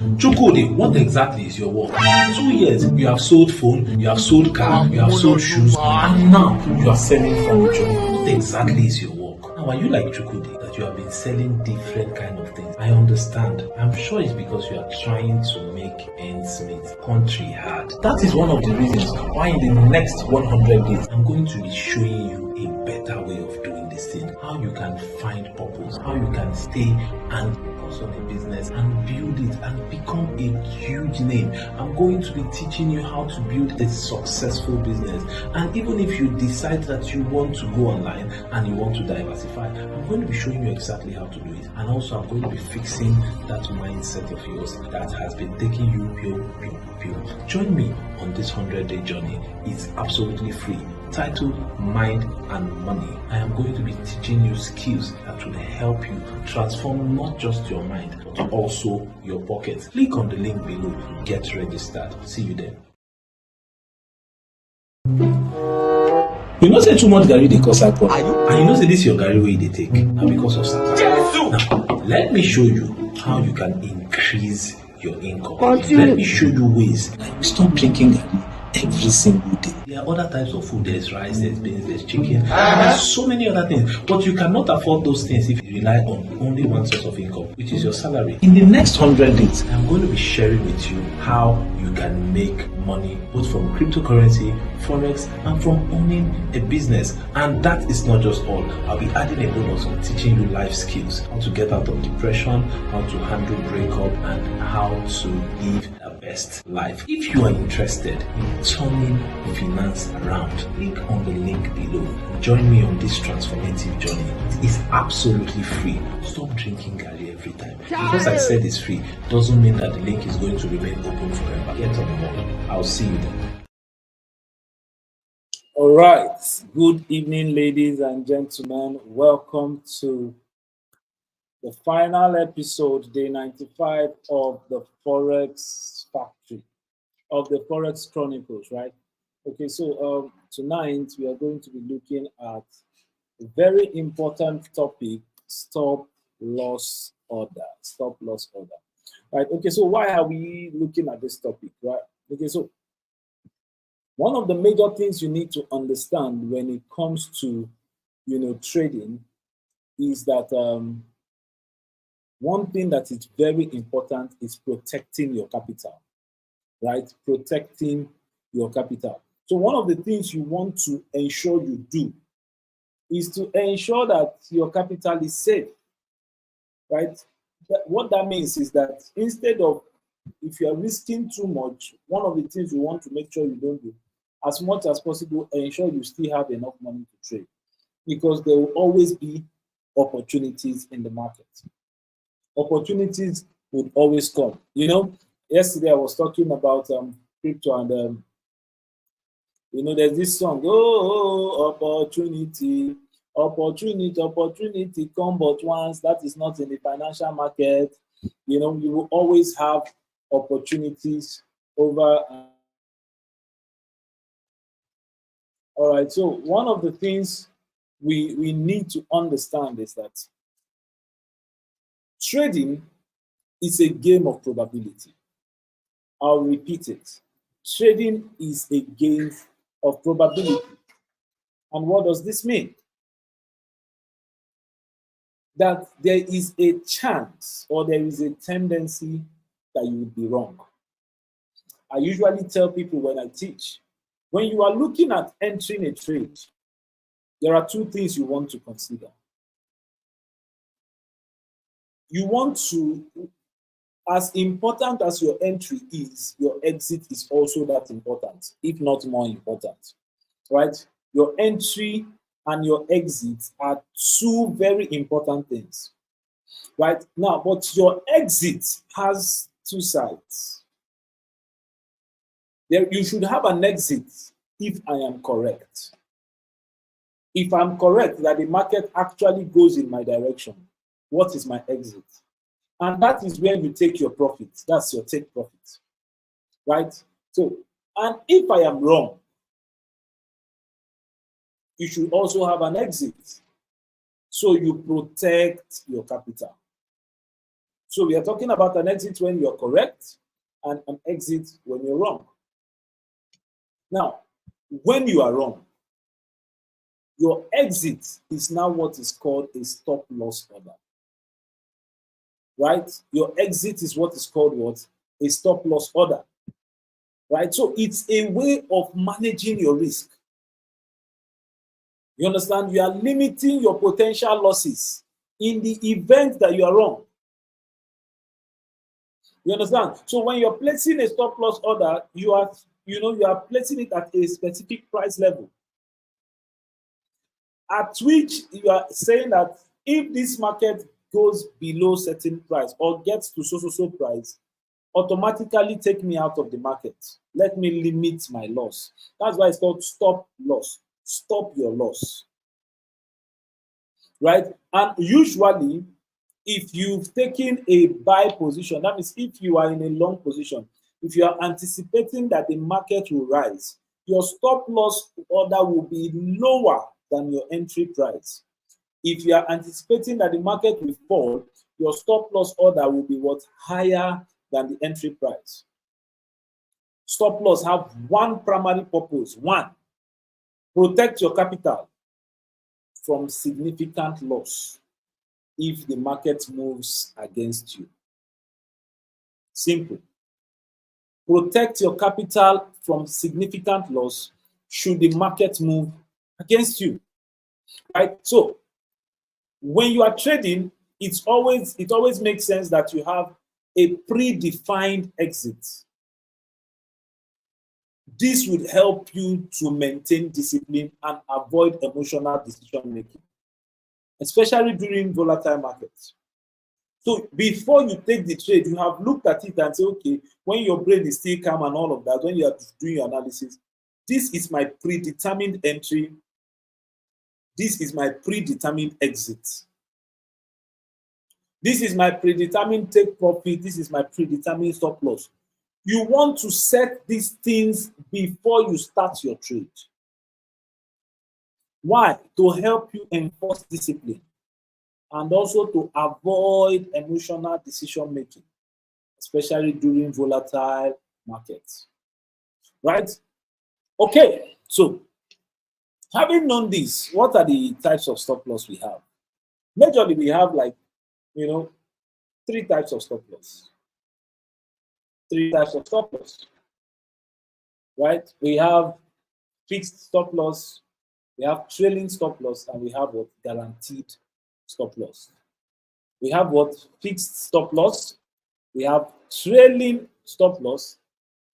Chukwudi, what exactly is your work? 2 years, you have sold phone, you have sold car, you have sold shoes, and now you are selling furniture. What exactly is your work? Now, are you like Chukwudi, that you have been selling different kind of things? I understand. I'm sure it's because you are trying to make ends meet. Country hard. That is one of the reasons why in the next 100 days, I'm going to be showing you a better way of doing this thing. How you can find purpose, how you can stay and focus on a business and build it and become a huge name. I'm going to be teaching you how to build a successful business. And even if you decide that you want to go online and you want to diversify, I'm going to be showing you exactly how to do it. And also I'm going to be fixing that mindset of yours that has been taking you pure. Join me on this 100-day journey. It's absolutely free. Titled Mind and Money. I am going to be teaching you skills that will help you transform not just your mind, but also your pocket. Click on the link below. Get registered. See you there. You know say too much garri dey cause alcohol. And you know say this your garri wey dey take na because of Satan. Now, let me show you how you can increase your income. Let me show you ways like stop drinking garri every single day. There are other types of food. There's rice, there's beans, there's chicken, there's so many other things. But you cannot afford those things if you rely on only one source of income, which is your salary. In the next 100 days, I'm going to be sharing with you how you can make money both from cryptocurrency, forex, and from owning a business. And that is not just all. I'll be adding a bonus on teaching you life skills, how to get out of depression, how to handle breakup, and how to live a best life. If you are interested in turning finance around, click on the link below. Join me on this transformative journey. It is absolutely free. Stop drinking garri every time. Because I said it's free doesn't mean that the link is going to remain open forever. Get on board. I'll see you then. All right. Good evening, ladies and gentlemen. Welcome to the final episode, day 95 of the Forex Factory, of the Forex Chronicles, right? Okay, so tonight we are going to be looking at a very important topic, stop loss order. Stop loss order. Right, okay, so why are we looking at this topic, right? Okay, so one of the major things you need to understand when it comes to, trading is that one thing that is very important is protecting your capital, right? Protecting your capital. So one of the things you want to ensure you do is to ensure that your capital is safe, right? What that means is that instead of, if you are risking too much, one of the things you want to make sure you don't do, as much as possible, ensure you still have enough money to trade, because there will always be opportunities in the market. Opportunities would always come. Yesterday I was talking about crypto, and there's this song, opportunity, opportunity come but once. That is not in the financial market. You will always have opportunities over. All right, so one of the things we need to understand is that trading is a game of probability. I'll repeat it. Trading is a game of probability. And what does this mean? That there is a chance or there is a tendency that you will be wrong. I usually tell people when I teach, when you are looking at entering a trade, there are two things you want to consider. You want to, as important as your entry is, your exit is also that important, if not more important, right? Your entry and your exit are two very important things, right? Now, but your exit has two sides. You should have an exit if I am correct. If I'm correct that the market actually goes in my direction, what is my exit? And that is where you take your profit. That's your take profit, right? So, and if I am wrong, you should also have an exit. So you protect your capital. So we are talking about an exit when you're correct and an exit when you're wrong. Now, when you are wrong, your exit is now what is called a stop loss order. Right? Your exit is what is called what? A stop loss order. Right? So it's a way of managing your risk. You understand? You are limiting your potential losses in the event that you are wrong. You understand? So when you're placing a stop loss order, you are placing it at a specific price level, at which you are saying that if this market goes below certain price or gets to so price, automatically take me out of the market. Let me limit my loss. That's why it's called stop loss. Stop your loss. Right? And usually, if you've taken a buy position, that means if you are in a long position, if you are anticipating that the market will rise, your stop loss order will be lower than your entry price. If you are anticipating that the market will fall, your stop loss order will be what? Higher than the entry price. Stop loss have one primary purpose. One, protect your capital from significant loss if the market moves against you. Simple. Protect your capital from significant loss should the market move against you. Right? So when you are trading, it always makes sense that you have a predefined exit. This would help you to maintain discipline and avoid emotional decision making, especially during volatile markets. So before you take the trade, you have looked at it and say, okay, when your brain is still calm and all of that, when you are doing your analysis, this is my predetermined entry. This is my predetermined exit. This is my predetermined take profit. This is my predetermined stop loss. You want to set these things before you start your trade. Why? To help you enforce discipline and also to avoid emotional decision making, especially during volatile markets. Right? Okay, so having known this, what are the types of stop loss we have? Majorly, we have three types of stop loss. Three types of stop loss. Right? We have fixed stop loss, we have trailing stop loss, and we have what? Guaranteed stop loss. We have what? Fixed stop loss, we have trailing stop loss,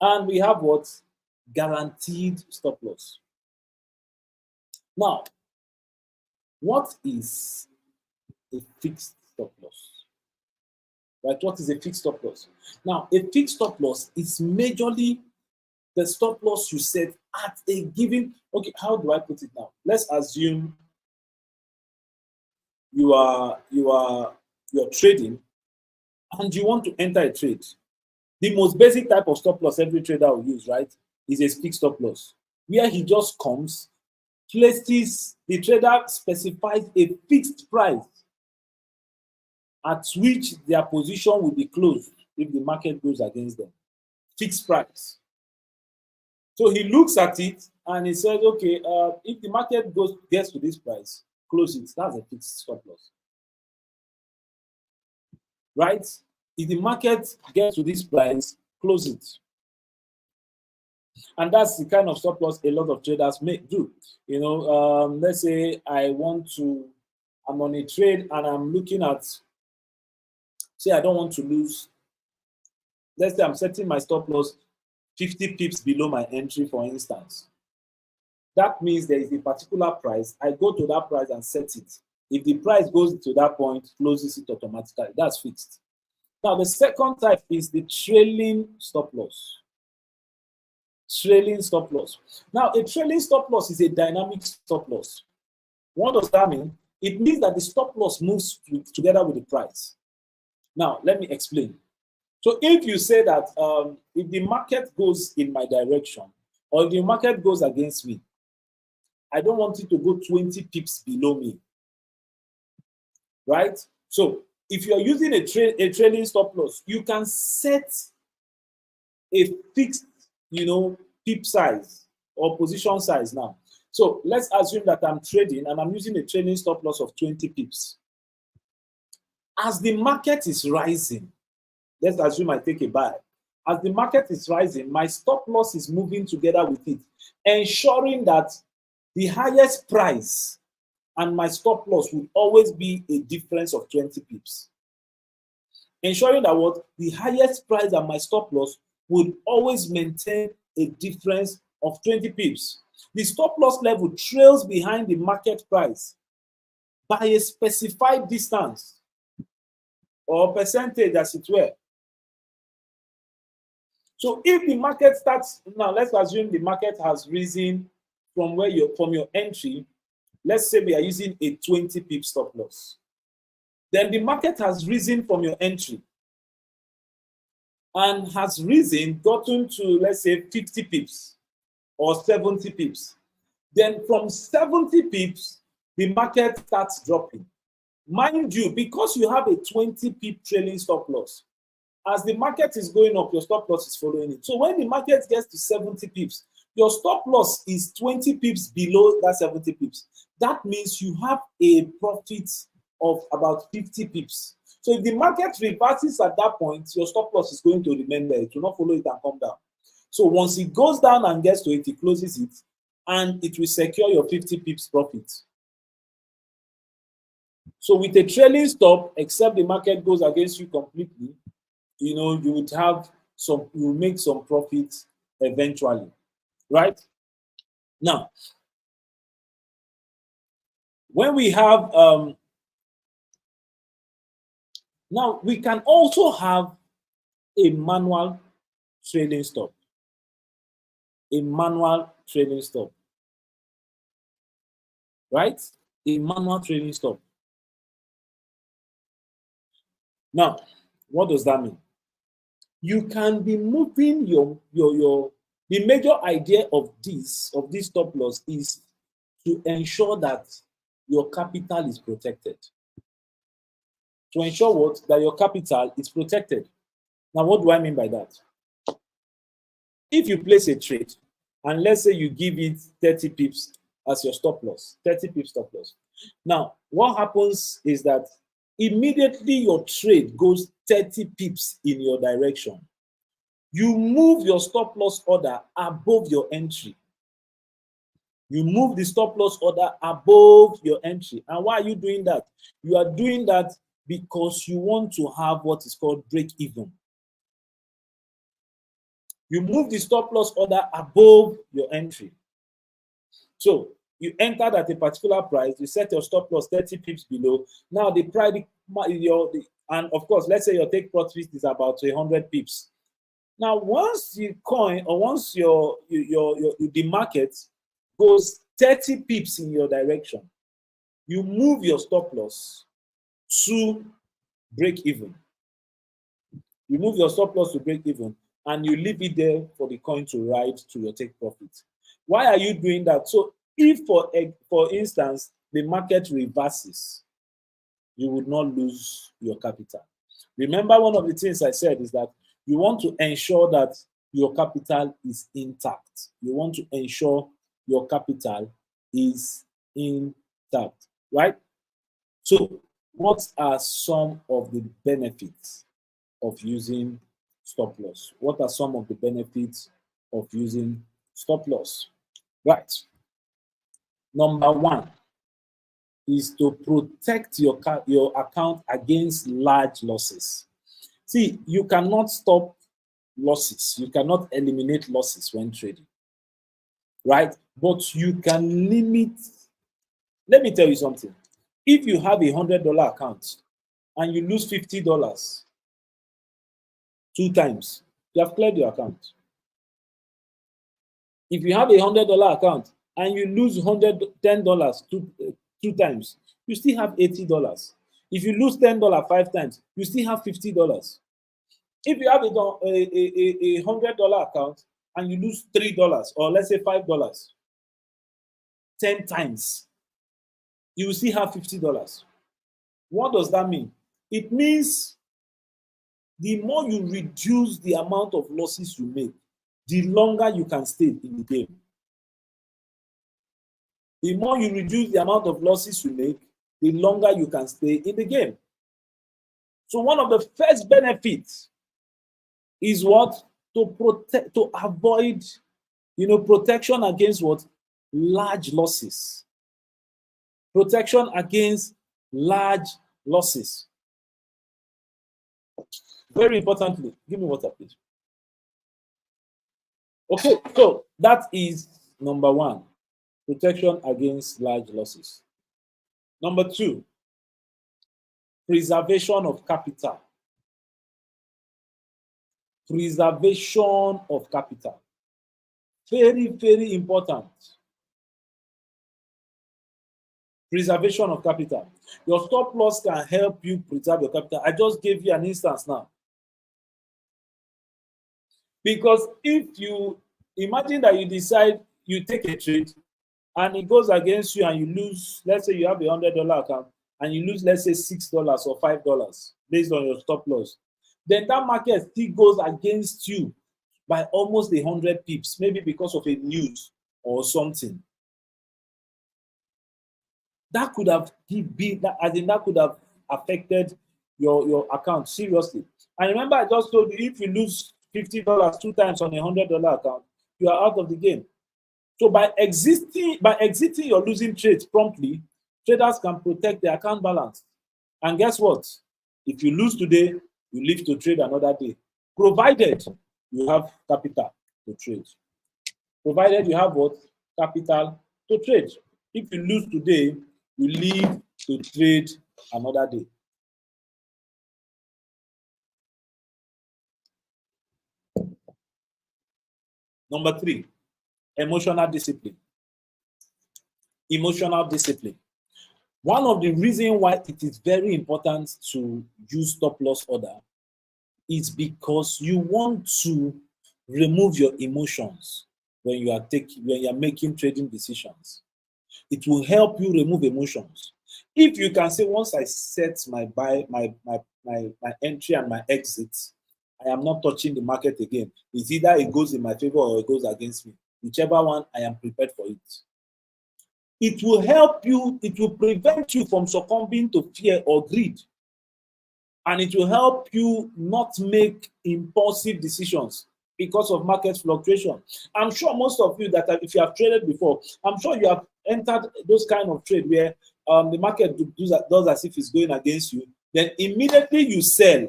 and we have what? Guaranteed stop loss. Now, what is a fixed stop loss? Right? What is a fixed stop loss? Now, a fixed stop loss is majorly the stop loss you set at a given. Okay, how do I put it now? Let's assume you're trading and you want to enter a trade. The most basic type of stop loss every trader will use, right, is a fixed stop loss, where he just comes, places, the trader specifies a fixed price at which their position will be closed if the market goes against them. Fixed price. So he looks at it and he says, okay, if the market gets to this price, close it. That's a fixed stop loss. Right? If the market gets to this price, close it. And that's the kind of stop loss a lot of traders do. Let's say I'm on a trade and I'm looking at, say I don't want to lose. Let's say I'm setting my stop loss 50 pips below my entry, for instance. That means there is a particular price. I go to that price and set it. If the price goes to that point, closes it automatically. That's fixed. Now, the second type is the trailing stop loss. Trailing stop loss. Now, a trailing stop loss is a dynamic stop loss. What does that mean? It means that the stop loss moves together with the price. Now, let me explain. So if you say that if the market goes in my direction or if the market goes against me, I don't want it to go 20 pips below me. Right? So if you're using a trailing stop loss, you can set a fixed, pip size or position size now. So let's assume that I'm trading and I'm using a trailing stop loss of 20 pips. As the market is rising, let's assume I take a buy. As the market is rising, my stop loss is moving together with it, ensuring that the highest price and my stop loss will always be a difference of 20 pips. Ensuring that what the highest price and my stop loss would always maintain a difference of 20 pips. The stop loss level trails behind the market price by a specified distance or percentage, as it were. So if the market starts, now let's assume the market has risen from your entry. Let's say we are using a 20 pip stop loss. Then the market has risen from your entry and has risen, gotten to, let's say, 50 pips or 70 pips. Then from 70 pips, the market starts dropping. Mind you, because you have a 20 pip trailing stop loss, as the market is going up, your stop loss is following it. So when the market gets to 70 pips, your stop loss is 20 pips below that 70 pips. That means you have a profit of about 50 pips. So if the market reverses at that point, your stop loss is going to remain there. It will not follow it and come down. So once it goes down and gets to it, it closes it, and it will secure your 50 pips profit. So with a trailing stop, except the market goes against you completely, you would have you will make some profit eventually, right? Now, when we have now we can also have a manual trailing stop. A manual trailing stop, right? A manual trailing stop. Now, what does that mean? You can be moving the major idea of this stop loss is to ensure that your capital is protected. To ensure what? That your capital is protected. Now, what do I mean by that? If you place a trade, and let's say you give it 30 pips as your stop loss, 30 pips stop loss. Now, what happens is that immediately your trade goes 30 pips in your direction. You move your stop loss order above your entry. You move the stop loss order above your entry. And why are you doing that? You are doing that because you want to have what is called break even. You move the stop loss order above your entry. So you entered at a particular price, you set your stop loss 30 pips below. Now the price, and of course, let's say your take profit is about 100 pips. Now, once the coin or once the market goes 30 pips in your direction, you move your stop loss to break even. You move your stop loss to break even, and you leave it there for the coin to ride to your take profit. Why are you doing that? So if, for instance, the market reverses, you would not lose your capital. Remember, one of the things I said is that you want to ensure that your capital is intact. You want to ensure your capital is intact, right? So what are some of the benefits of using stop loss? What are some of the benefits of using stop loss? Right. Number one is to protect your account against large losses. See, you cannot stop losses. You cannot eliminate losses when trading, right? But you can limit. Let me tell you something. If you have a $100 account and you lose $50 two times, you have cleared your account. If you have a $100 account and you lose $110 two times, you still have $80. If you lose $10 five times, you still have $50. If you have a $100 account and you lose $3 or let's say $5 10 times, you will still have $50. What does that mean? It means the more you reduce the amount of losses you make, the longer you can stay in the game. The more you reduce the amount of losses you make, the longer you can stay in the game. So one of the first benefits is what? To protect, to avoid, protection against what? Large losses. Protection against large losses. Very importantly, give me water, please. Okay, so that is number one, protection against large losses. Number two, preservation of capital. Preservation of capital. Very, very important. Preservation of capital. Your stop loss can help you preserve your capital. I just gave you an instance now. Because if you imagine that you decide you take a trade and it goes against you and you lose, let's say you have a $100 account and you lose, let's say $6 or $5 based on your stop loss, then that market still goes against you by almost 100 pips, maybe because of a news or something. That could have been, that could have affected your account seriously. And remember, I just told you, if you lose $50 two times on a $100 account, you are out of the game. So by exiting your losing trades promptly, traders can protect their account balance. And guess what? If you lose today, you live to trade another day, provided you have capital to trade. Provided you have what? Capital to trade. If you lose today, you live to trade another day. Number three, emotional discipline. Emotional discipline. One of the reasons why it is very important to use stop loss order is because you want to remove your emotions when you are making trading decisions. It will help you remove emotions. If you can say, once I set my buy, my entry and my exit, I am not touching the market again. It's either it goes in my favor or it goes against me. Whichever one, I am prepared for it. It will help you, it will prevent you from succumbing to fear or greed. And it will help you not make impulsive decisions because of market fluctuation. I'm sure most of you that if you have traded before, I'm sure you have entered those kind of trade where the market does as if it's going against you, then immediately you sell.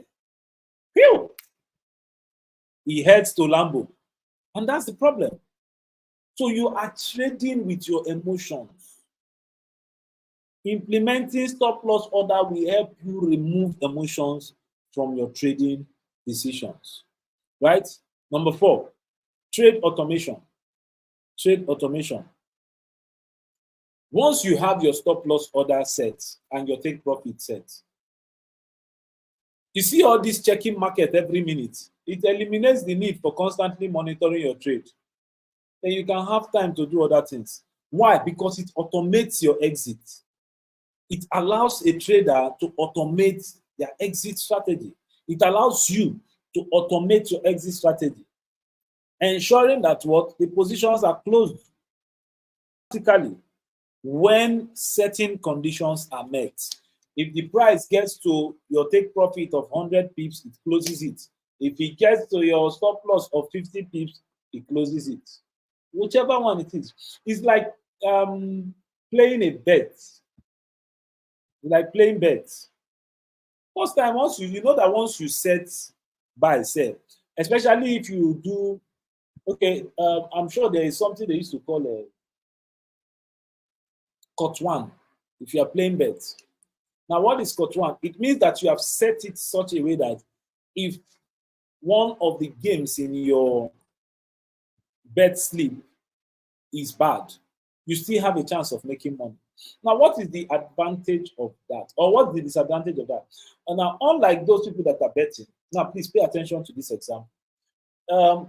Phew! He heads to Lambo. And that's the problem. So you are trading with your emotions. Implementing stop loss order will help you remove emotions from your trading decisions. Right? Number four, trade automation. Trade automation. Once you have your stop loss order set and your take profit set, you see all this checking market every minute. It eliminates the need for constantly monitoring your trade. Then you can have time to do other things. Why? Because it automates your exit. It allows a trader to automate their exit strategy. It allows you to automate your exit strategy, ensuring that what? The positions are closed automatically when certain conditions are met. If the price gets to your take profit of 100 pips, it closes it. If it gets to your stop loss of 50 pips, it closes it. Whichever one it is. It's like playing a bet. Like playing bets. First time, once you know that once you set buy, sell, especially if you do, okay, I'm sure there is something they used to call a cut one if you are playing bets. Now, what is cut one? It means that you have set it such a way that if one of the games in your bet slip is bad, you still have a chance of making money. Now, what is the advantage of that? Or what's the disadvantage of that? And now, unlike those people that are betting, now please pay attention to this example.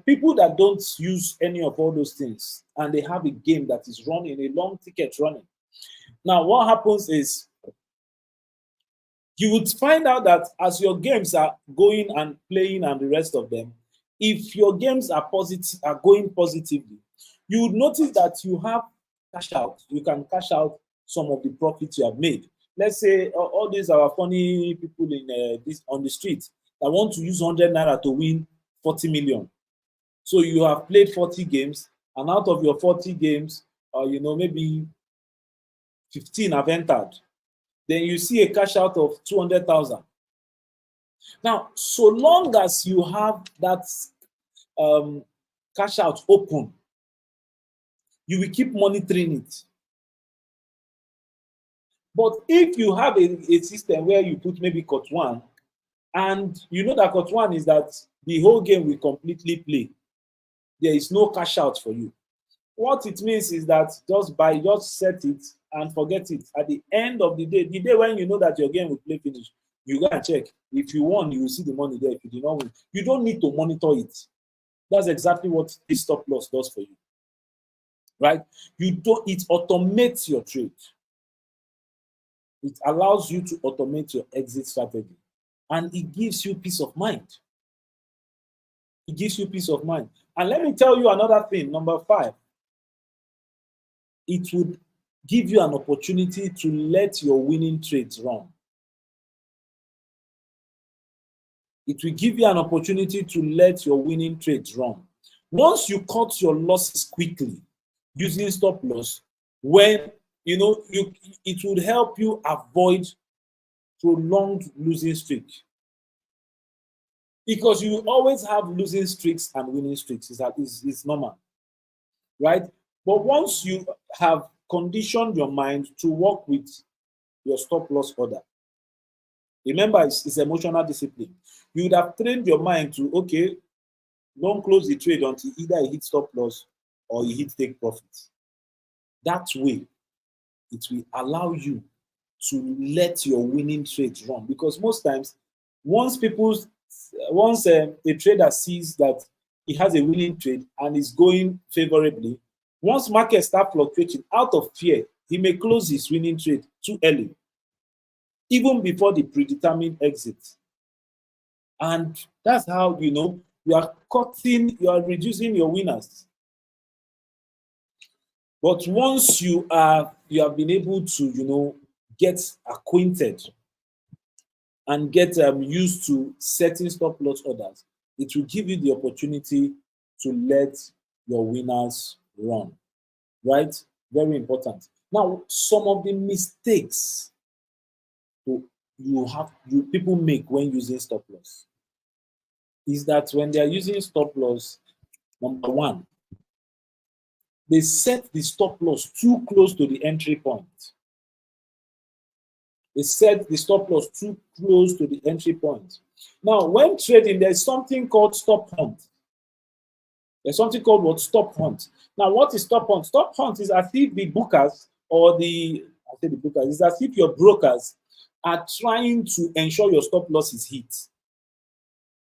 People that don't use any of all those things and they have a game that is running, a long ticket running. Now, what happens is You would find out that as your games are going and playing and the rest of them, if your games are going positively, you would notice that you have cash out. You can cash out some of the profits you have made. Let's say all these are funny people in this on the street that want to use 100 naira to win 40 million. So you have played 40 games, and out of your 40 games, maybe 15 have entered. Then you see a cash out of 200,000. Now, so long as you have that cash out open, you will keep monitoring it. But if you have a system where you put maybe cut one, and you know that cut one is that the whole game will completely play, there is no cash out for you. What it means is that just set it and forget it. At the end of the day when you know that your game will play finish, you go and check. If you won, you will see the money there. If you did not win, you don't need to monitor it. That's exactly what this stop loss does for you. Right? It automates your trade. It allows you to automate your exit strategy. And it gives you peace of mind. It gives you peace of mind. And let me tell you another thing, number 5. It would give you an opportunity to let your winning trades run. It will give you an opportunity to let your winning trades run. Once you cut your losses quickly using stop loss, it would help you avoid prolonged losing streak. Because you always have losing streaks and winning streaks. It's normal, right? But once you have conditioned your mind to work with your stop loss order, remember, it's emotional discipline. You would have trained your mind to, okay, don't close the trade until either you hit stop loss or you hit take profit. That way, it will allow you to let your winning trades run. Because most times, once a trader sees that he has a winning trade and is going favorably, once markets start fluctuating, out of fear, he may close his winning trade too early, even before the predetermined exit. And that's how you are reducing your winners. But once you have been able to get acquainted and get used to setting stop loss orders, it will give you the opportunity to let your winners run. Right? Very important. Now, some of the mistakes people make when using stop loss is that when they are using stop loss, number 1, they set the stop loss too close to the entry point. They set the stop loss too close to the entry point. Now, when trading, there's something called stop hunt. There's something called what? Stop hunt. Now, what is stop hunt? Stop hunt is as if the bookers is as if your brokers are trying to ensure your stop loss is hit.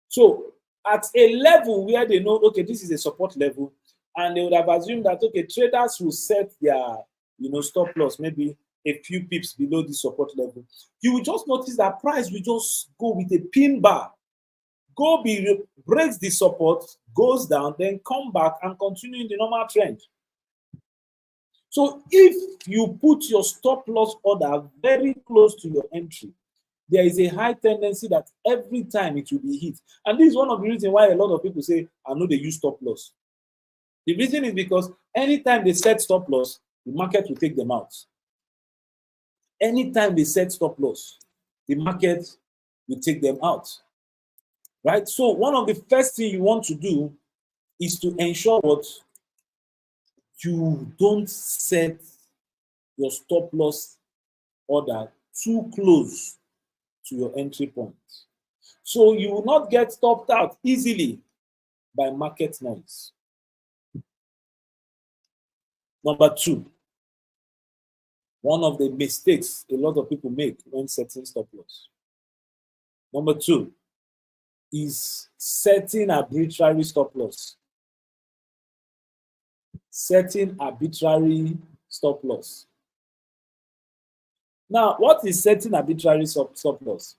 So, at a level where they know, okay, this is a support level, and they would have assumed that, okay, traders will set their, stop loss maybe a few pips below the support level. You will just notice that price will just go with a pin bar, breaks the support, goes down, then come back and continue in the normal trend. So if you put your stop loss order very close to your entry, there is a high tendency that every time it will be hit. And this is one of the reasons why a lot of people say, I know they use stop loss. The reason is because anytime they set stop loss, the market will take them out. Anytime they set stop loss, the market will take them out. Right? So one of the first things you want to do is to ensure what you don't set your stop loss order too close to your entry point. So you will not get stopped out easily by market noise. Number 2, one of the mistakes a lot of people make when setting stop loss. Number 2 is setting arbitrary stop loss. Setting arbitrary stop loss. Now, what is setting arbitrary stop loss?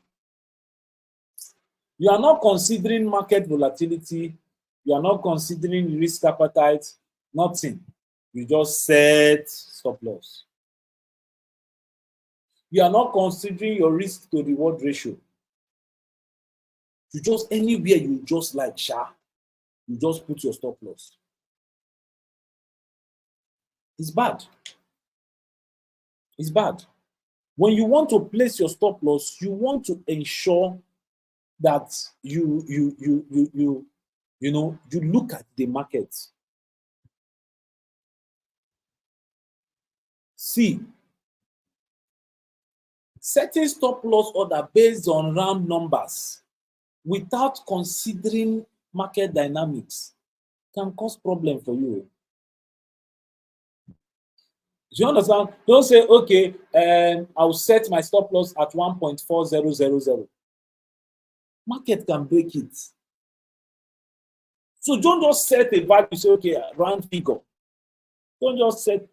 You are not considering market volatility. You are not considering risk appetite. Nothing. You just set stop loss. You are not considering your risk to reward ratio. You just anywhere you just like, you just put your stop loss. It's bad. It's bad. When you want to place your stop loss, you want to ensure that you look at the market. See, setting stop loss order based on round numbers without considering market dynamics can cause problem for you. Do you understand? Don't say, okay, I'll set my stop loss at 1.4000. Market can break it. So don't just set a value, say, okay, round figure. Don't just set,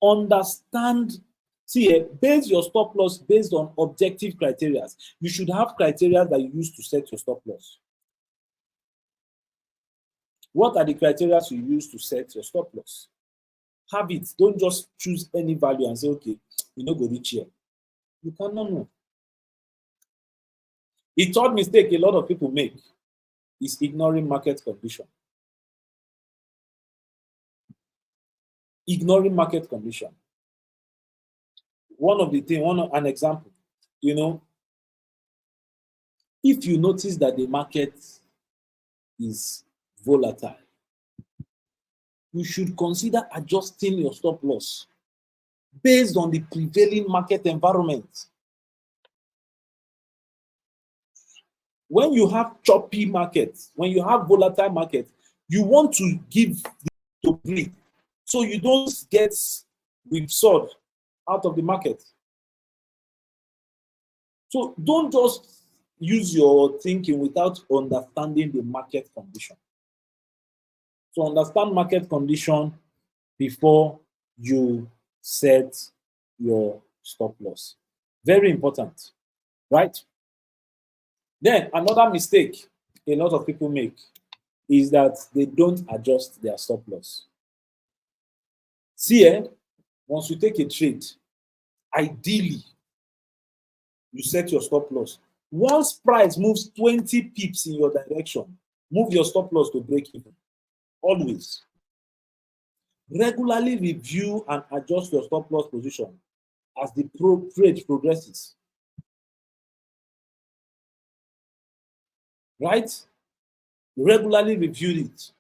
understand. See, base your stop loss based on objective criteria. You should have criteria that you use to set your stop loss. What are the criteria you use to set your stop loss? Have it. Don't just choose any value and say, okay, you know, go reach here. You cannot know. The third mistake a lot of people make is ignoring market condition. Ignoring market condition. An example, if you notice that the market is volatile, you should consider adjusting your stop loss based on the prevailing market environment. When you have choppy markets, when you have volatile markets, you want to give to breathe so you don't get whipsawed out of the market. So don't just use your thinking without understanding the market condition. So understand market condition before you set your stop loss. Very important, right? Then another mistake a lot of people make is that they don't adjust their stop loss. See, once you take a trade, ideally, you set your stop loss. Once price moves 20 pips in your direction, move your stop loss to break even. Always. Regularly review and adjust your stop loss position as the trade progresses. Right? Regularly review it.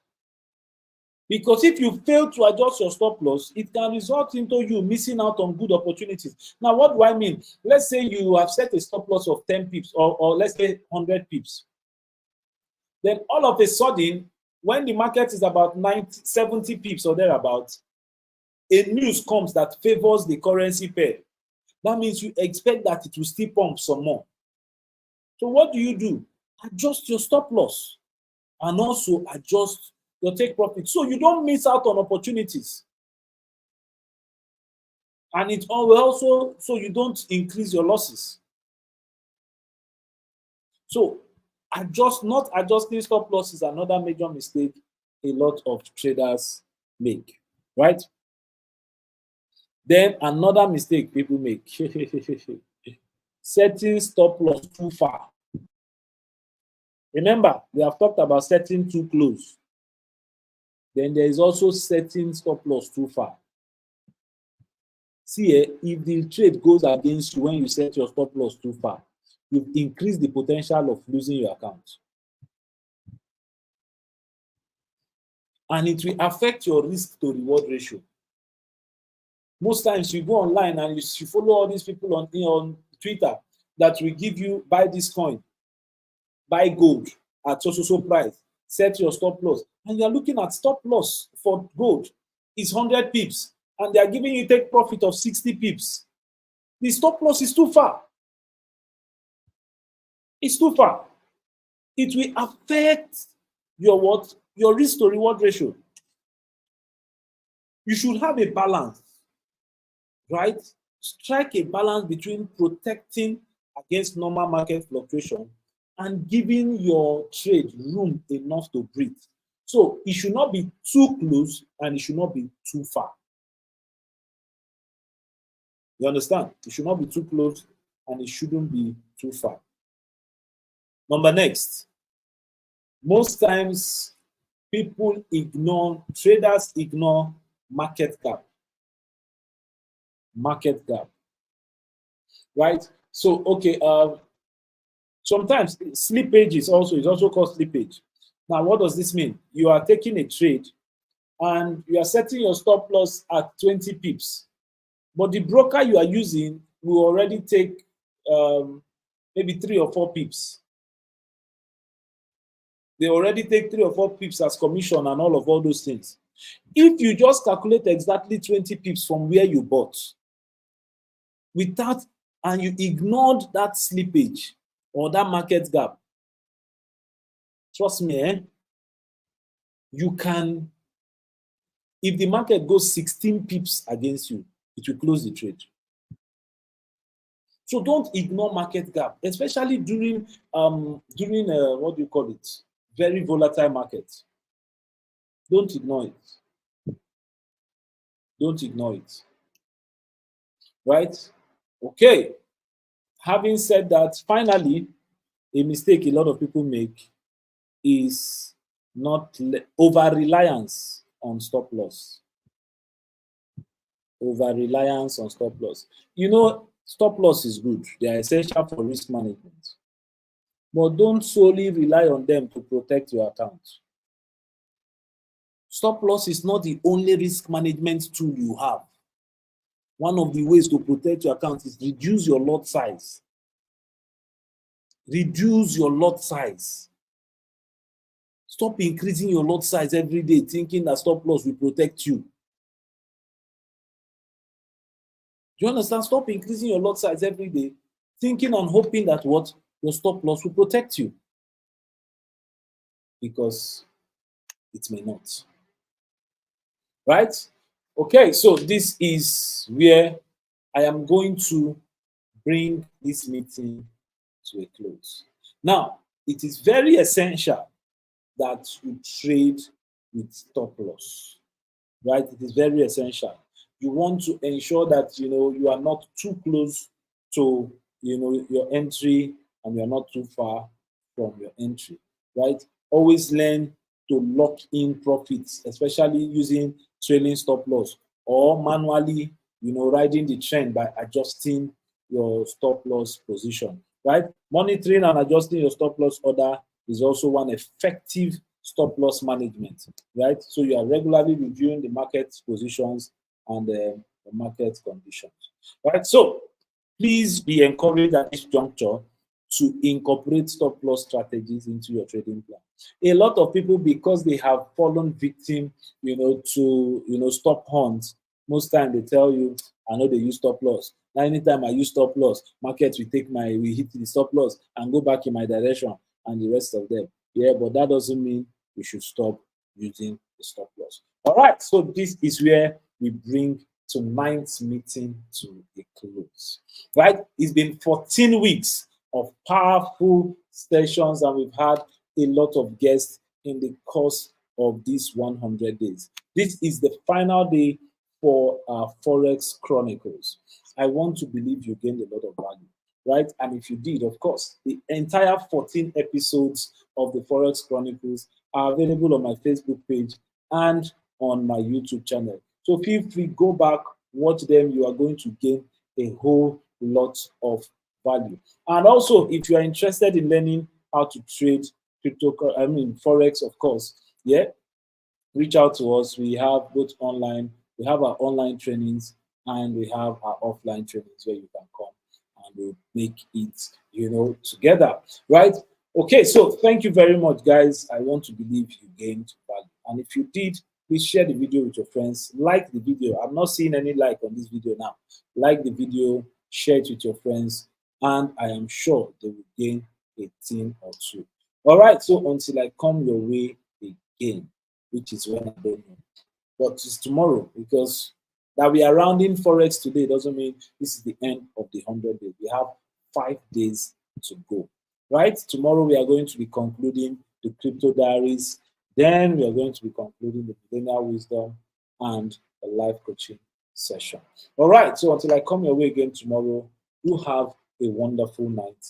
Because if you fail to adjust your stop loss, it can result into you missing out on good opportunities. Now, what do I mean? Let's say you have set a stop loss of 10 pips or let's say 100 pips. Then all of a sudden, when the market is about 70 pips or thereabouts, a news comes that favors the currency pair. That means you expect that it will still pump some more. So what do? Adjust your stop loss and also adjust your take profit so you don't miss out on opportunities. And it also so you don't increase your losses. So not adjusting stop loss is another major mistake a lot of traders make, right? Then another mistake people make, setting stop loss too far. Remember, we have talked about setting too close. Then there is also setting stop loss too far. See, if the trade goes against you when you set your stop loss too far, you've increased the potential of losing your account. And it will affect your risk to reward ratio. Most times you go online and you follow all these people on Twitter that will give you, buy this coin, buy gold at so price, set your stop loss. And you're looking at stop loss for gold is 100 pips. And they are giving you take profit of 60 pips. The stop loss is too far. It's too far. It will affect your what? Your risk to reward ratio. You should have a balance, right? strike a balance between protecting against normal market fluctuation and giving your trade room enough to breathe. So it should not be too close and it should not be too far. You understand? It should not be too close and it shouldn't be too far. Number next, most times traders ignore market gap. Market gap, right? So, okay, sometimes slippage is also called slippage. Now, what does this mean? You are taking a trade and you are setting your stop loss at 20 pips, but the broker you are using will already take maybe 3 or 4 pips. They already take 3 or 4 pips as commission and all those things. If you just calculate exactly 20 pips from where you bought, and you ignored that slippage or that market gap, trust me, you can, if the market goes 16 pips against you, it will close the trade. So don't ignore market gap, especially during what do you call it? Very volatile market. Don't ignore it. Don't ignore it. Right? Okay. Having said that, finally, a mistake a lot of people make is not over-reliance on stop loss. Over-reliance on stop loss. You know, stop loss is good. They are essential for risk management. But don't solely rely on them to protect your account. Stop loss is not the only risk management tool you have. One of the ways to protect your account is reduce your lot size. Reduce your lot size. Stop increasing your lot size every day, thinking that stop loss will protect you. Do you understand? Stop increasing your lot size every day, thinking and hoping that what? Your stop loss will protect you. Because it may not. Right? Okay, so this is where I am going to bring this meeting to a close. Now, it is very essential that you trade with stop loss. Right? It is very essential. You want to ensure that you are not too close to your entry and you are not too far from your entry. Right? Always learn to lock in profits, especially using trailing stop loss or manually, riding the trend by adjusting your stop loss position. Right? Monitoring and adjusting your stop loss order is also one effective stop loss management, right? So you are regularly reviewing the market positions and the market conditions, right? So please be encouraged at this juncture to incorporate stop loss strategies into your trading plan. A lot of people, because they have fallen victim, to stop hunts, most time they tell you, I know they use stop loss. Now, anytime I use stop loss, market will hit the stop loss and go back in my direction and the rest of them. Yeah, but that doesn't mean we should stop using the stop loss. All right, so this is where we bring tonight's meeting to a close. Right? It's been 14 weeks of powerful sessions, and we've had a lot of guests in the course of these 100 days. This is the final day for our Forex Chronicles. I want to believe you gained a lot of value. Right? And if you did, of course, the entire 14 episodes of the Forex Chronicles are available on my Facebook page and on my YouTube channel. So feel free, go back, watch them. You are going to gain a whole lot of value. And also, if you are interested in learning how to trade Forex, of course, yeah, reach out to us. We have both online, we have our online trainings and we have our offline trainings where you can come and we'll make it, together, right? Okay, so thank you very much, guys. I want to believe you gained value. And if you did, please share the video with your friends. Like the video. I'm not seeing any like on this video now. Like the video, share it with your friends, and I am sure they will gain a thing or two. All right, so until I come your way again, which is when I don't know. But it's tomorrow because That we are rounding Forex today doesn't mean this is the end of the 100 days. We have 5 days to go, right? Tomorrow we are going to be concluding the crypto diaries. Then we are going to be concluding the millennial wisdom and the life coaching session. All right, so until I come your way again tomorrow, you have a wonderful night